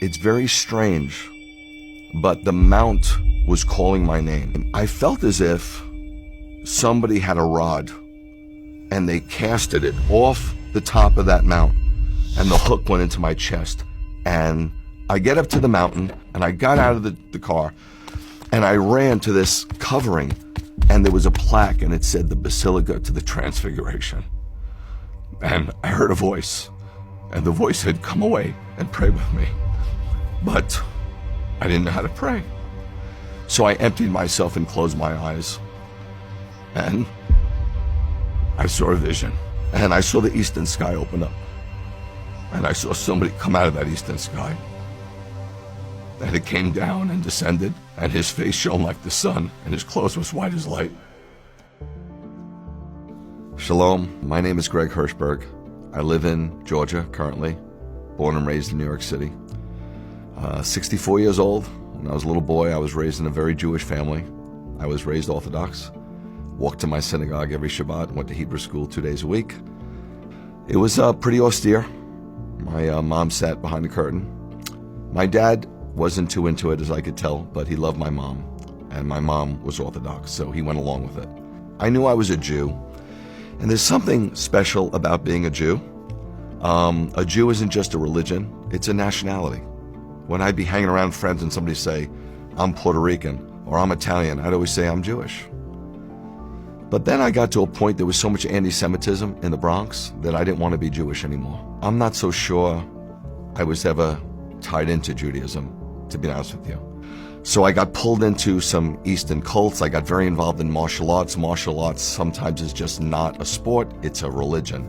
It's very strange, but the mount was calling my name. I felt as if somebody had a rod and they casted it off the top of that mount, and the hook went into my chest. And I get up to the mountain, and I got out of the car, and I ran to this covering, and there was a plaque, and it said the Basilica to the Transfiguration. And I heard a voice, and the voice said, "Come away and pray with me." But I didn't know how to pray. So I emptied myself and closed my eyes. And I saw a vision. And I saw the eastern sky open up. And I saw somebody come out of that eastern sky. And it came down and descended, and his face shone like the sun, and his clothes was white as light. Shalom, my name is Greg Hirschberg. I live in Georgia currently, born and raised in New York City. 64 years old. When I was a little boy, I was raised in a very Jewish family. I was raised Orthodox, walked to my synagogue every Shabbat, went to Hebrew school 2 days a week. It was pretty austere. My mom sat behind the curtain. My dad wasn't too into it, as I could tell, but he loved my mom, and my mom was Orthodox, so he went along with it. I knew I was a Jew, and there's something special about being a Jew. A Jew isn't just a religion, it's a nationality. When I'd be hanging around friends and somebody say, "I'm Puerto Rican," or "I'm Italian," I'd always say, "I'm Jewish." But then I got to a point, there was so much anti-Semitism in the Bronx that I didn't want to be Jewish anymore. I'm not so sure I was ever tied into Judaism, to be honest with you. So I got pulled into some Eastern cults. I got very involved in martial arts. Martial arts sometimes is just not a sport, it's a religion.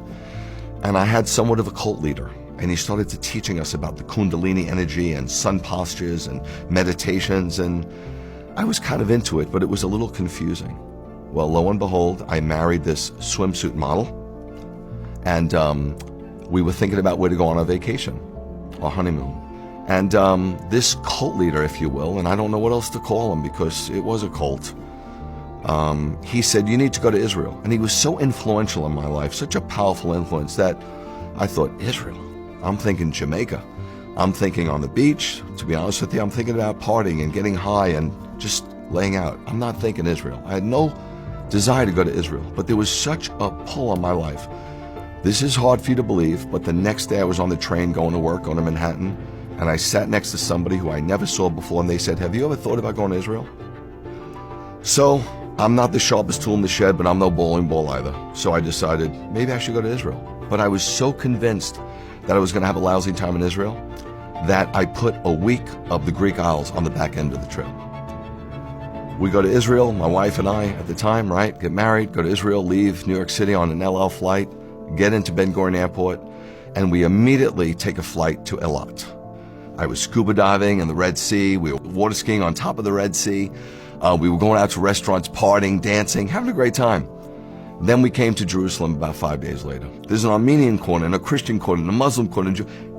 And I had somewhat of a cult leader, and he started to teaching us about the Kundalini energy and sun postures and meditations, and I was kind of into it, but it was a little confusing. Well, lo and behold, I married this swimsuit model, and we were thinking about where to go on our vacation, our honeymoon. And this cult leader, if you will, and I don't know what else to call him because it was a cult, he said, "You need to go to Israel." And he was so influential in my life, such a powerful influence, that I thought, Israel? I'm thinking Jamaica. I'm thinking on the beach. To be honest with you, I'm thinking about partying and getting high and just laying out. I'm not thinking Israel. I had no desire to go to Israel, but there was such a pull on my life. This is hard for you to believe, but the next day I was on the train going to work, going to Manhattan, and I sat next to somebody who I never saw before, and they said, "Have you ever thought about going to Israel?" So I'm not the sharpest tool in the shed, but I'm no bowling ball either. So I decided maybe I should go to Israel. But I was so convinced that I was going to have a lousy time in Israel that I put a week of the Greek Isles on the back end of the trip. We go to Israel, my wife and I at the time, right? Get married, go to Israel, leave New York City on an El Al flight, get into Ben Gurion Airport, and we immediately take a flight to Eilat. I was scuba diving in the Red Sea. We were water skiing on top of the Red Sea. We were going out to restaurants, partying, dancing, having a great time. Then we came to Jerusalem about 5 days later. There's an Armenian corner, and a Christian corner, and a Muslim corner,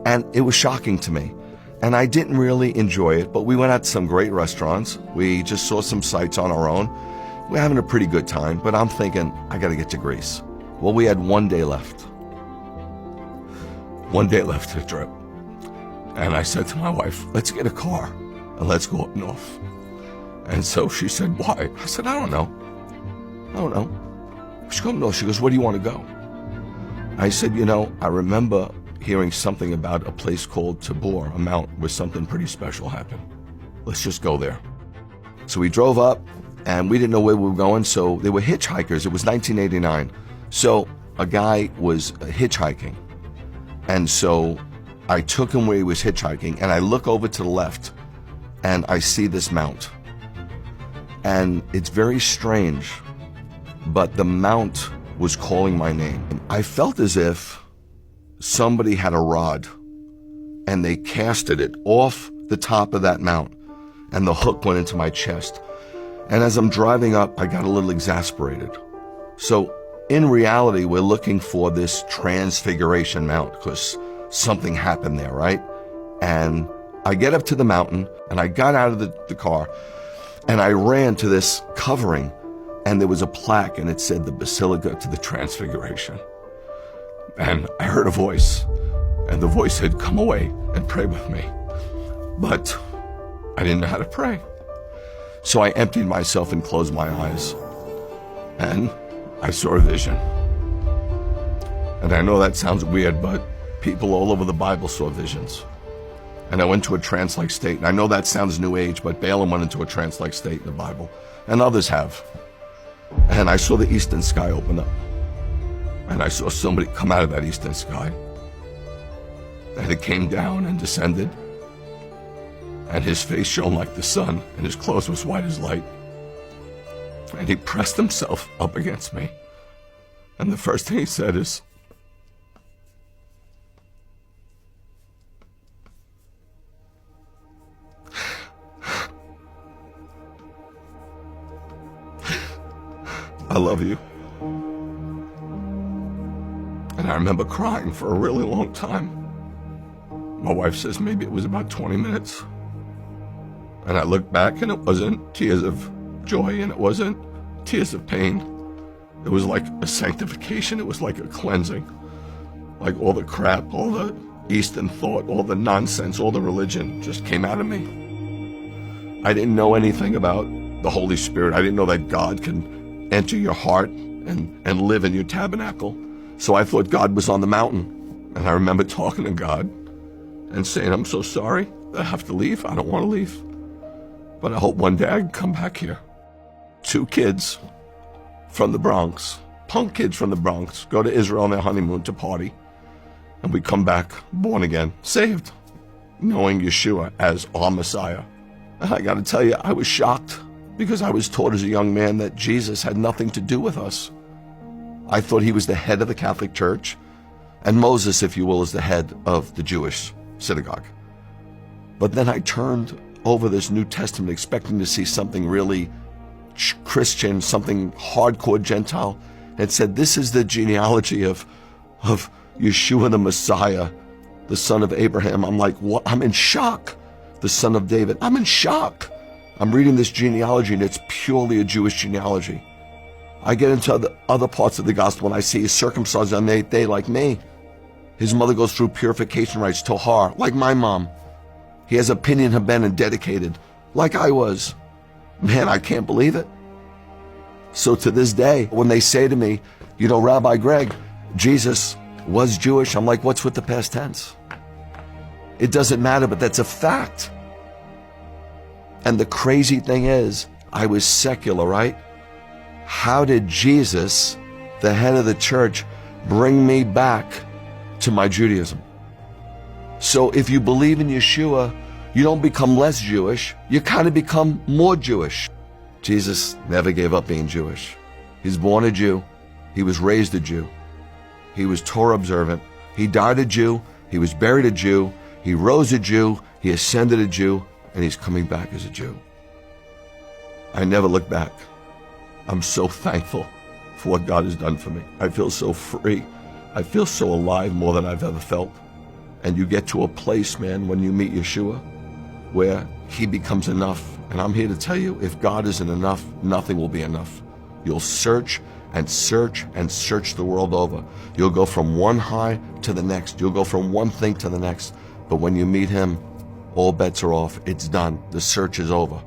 and it was shocking to me. And I didn't really enjoy it, but we went out to some great restaurants. We just saw some sights on our own. We're having a pretty good time, but I'm thinking, I gotta get to Greece. Well, we had 1 day left. 1 day left to the trip. And I said to my wife, "Let's get a car and let's go up north." And so she said, "Why?" I said, I don't know. She goes, "No." She goes, "Where do you want to go?" I said, I remember hearing something about a place called Tabor, a mount where something pretty special happened. Let's just go there. So we drove up, and we didn't know where we were going, so there were hitchhikers. It was 1989. So a guy was hitchhiking. And so I took him where he was hitchhiking, and I look over to the left, and I see this mount. And it's very strange, but the mount was calling my name. I felt as if somebody had a rod, and they casted it off the top of that mount, and the hook went into my chest. And as I'm driving up, I got a little exasperated. So in reality, we're looking for this Transfiguration Mount because something happened there, right? And I get up to the mountain, and I got out of the car, and I ran to this covering, and there was a plaque, and it said the Basilica to the Transfiguration. And I heard a voice, and the voice said, "Come away and pray with me." but I didn't know how to pray. So I emptied myself and closed my eyes, and I saw a vision. And I know that sounds weird, but people all over the Bible saw visions. And I went to a trance-like state. And I know that sounds New Age, but Balaam went into a trance-like state in the Bible, and others have. And I saw the eastern sky open up, and I saw somebody come out of that eastern sky, and it came down and descended, and his face shone like the sun, and his clothes was white as light. And he pressed himself up against me, and the first thing he said is, "I love you." And I remember crying for a really long time. My wife says maybe it was about 20 minutes. And I looked back, and it wasn't tears of joy, and it wasn't tears of pain. It was like a sanctification. It was like a cleansing. Like all the crap, all the Eastern thought, all the nonsense, all the religion just came out of me. I didn't know anything about the Holy Spirit. I didn't know that God can enter your heart and live in your tabernacle. So I thought God was on the mountain. And I remember talking to God and saying, "I'm so sorry that I have to leave. I don't want to leave. But I hope one day I can come back here." 2 kids from the Bronx, punk kids from the Bronx, go to Israel on their honeymoon to party. And we come back born again, saved, knowing Yeshua as our Messiah. And I got to tell you, I was shocked, because I was taught as a young man that Jesus had nothing to do with us. I thought he was the head of the Catholic Church, and Moses, if you will, is the head of the Jewish synagogue. But then I turned over this New Testament expecting to see something really Christian, something hardcore Gentile, and said, this is the genealogy of Yeshua the Messiah, the son of Abraham. I'm like, what? I'm in shock. The son of David. I'm in shock. I'm reading this genealogy, and it's purely a Jewish genealogy. I get into the other parts of the gospel, and I see he's circumcised on the 8th day like me. His mother goes through purification rites, Tohar, like my mom. He has a Pinyan Haben and dedicated, like I was. Man, I can't believe it. So to this day, when they say to me, you know, Rabbi Greg, Jesus was Jewish, I'm like, what's with the past tense? It doesn't matter, but that's a fact. And the crazy thing is, I was secular, right? How did Jesus, the head of the church, bring me back to my Judaism? So if you believe in Yeshua, you don't become less Jewish, you kind of become more Jewish. Jesus never gave up being Jewish. He's born a Jew, he was raised a Jew, he was Torah observant, he died a Jew, he was buried a Jew, he rose a Jew, he ascended a Jew, and he's coming back as a Jew. I never look back. I'm so thankful for what God has done for me. I feel so free. I feel so alive, more than I've ever felt. And you get to a place, man, when you meet Yeshua, where he becomes enough. And I'm here to tell you, if God isn't enough, nothing will be enough. You'll search and search and search the world over. You'll go from one high to the next. You'll go from one thing to the next. But when you meet him, all bets are off. It's done. The search is over.